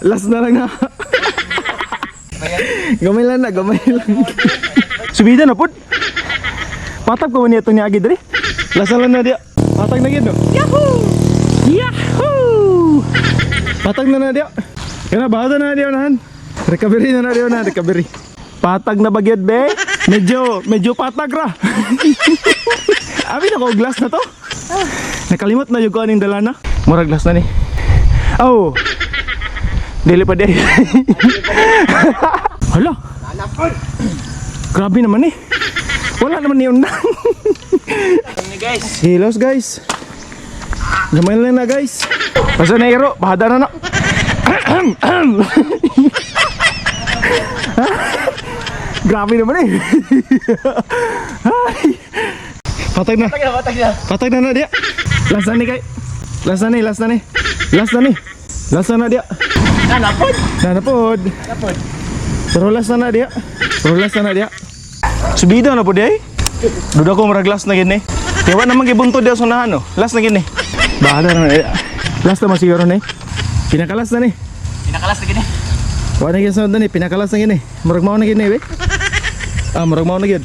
Last na lang na. Gamay lang na, gamay lang. Subida na pud. Patag ko niya ito niya agad rin. Last na lang na dia. Patag na gid no. Yahoo! Yahoo! Patag na dia. Kaya bahada na dia nahan. Recovery na dia na, recovery. Patag na bagyad be. Medyo patag ra. Abi na ko glass na to. Nakalimot na yung kuaning dala na. Murag glass na ni. Oh. Dili pa day. Hala. Grabe naman eh. Wala naman niyon na. Hilos guys. Gamay lang na guys. Basta na iro, bahada na na. Grabe naman eh. Patag na. Patag na na dia. Last na ni kay. Last na dia. Nanapod. Pero last na dia. Subida na po dia. Duda ko marag last na gini. Kaya naman gibuntod dia sunahan no. Last na gini. Bahada na dia. Last na siguro ni. Pinakalas na ni. Wala na gini ni. Pinakalas na gini. Murag mao na gini be. Murag mao na gid.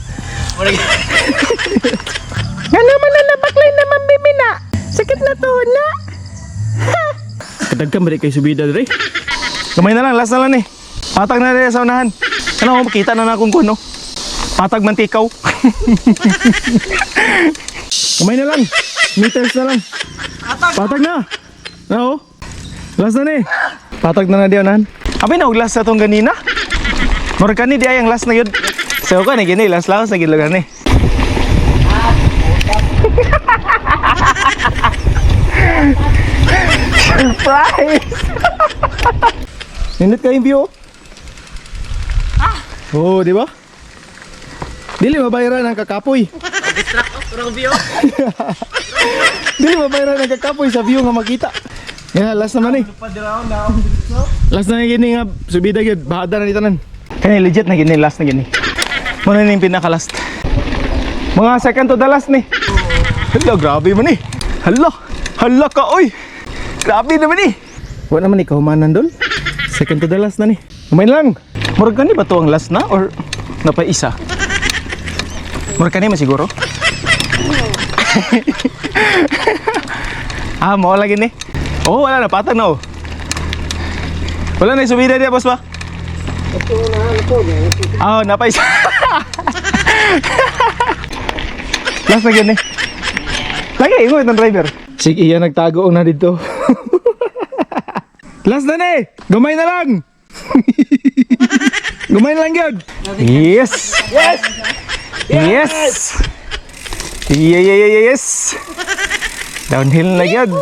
Nga naman na nabaklay naman bimina. Sakit na to na. Kadagkan balik kay subida dre. Gamay na lang, last na lang eh. Patag na rin sa unahan. Ano mo makita na akong kuno. Patag mantikaw. Gamay na lang. Meters na lang. Patag na. Oo. Last na eh. Patag na di unahan. Abay na og last sa tong ganina. Murag kani di ay ang last na yun. So ko ni gini last lang sa gilugan eh. Surprise! Nindot kayong view. Oh, di ba? Dili mabayaran ang kakapoy. Distract ko, kurang view. Dili mabayaran ang kakapoy sa view nga makita. Yan, last naman eh. Last na gini nga, subida gid, bahada na ditanan. Kaya legit na gini, last na gini. Muna na yung pinaka-last. Mga second to the last ni. Hala, grabe man eh. Hala ka, oy. Grabe naman eh. Wala naman ikaw manan doon. Second to the last na ni. Kumain lang. Murag ni ba to ang last na or napaisa? Murag ni masiguro. Mo lagi ni. Oh, wala na patag na oh. Wala na subida dia, boss ba? Napaisa. Last na gini. Lagi ingo itong driver. Sige, iya nagtago na dito. Last na ni! Gamay na lang! Gamay na lang yun! Yes! Yes! Yes! Yes! Downhill na yun!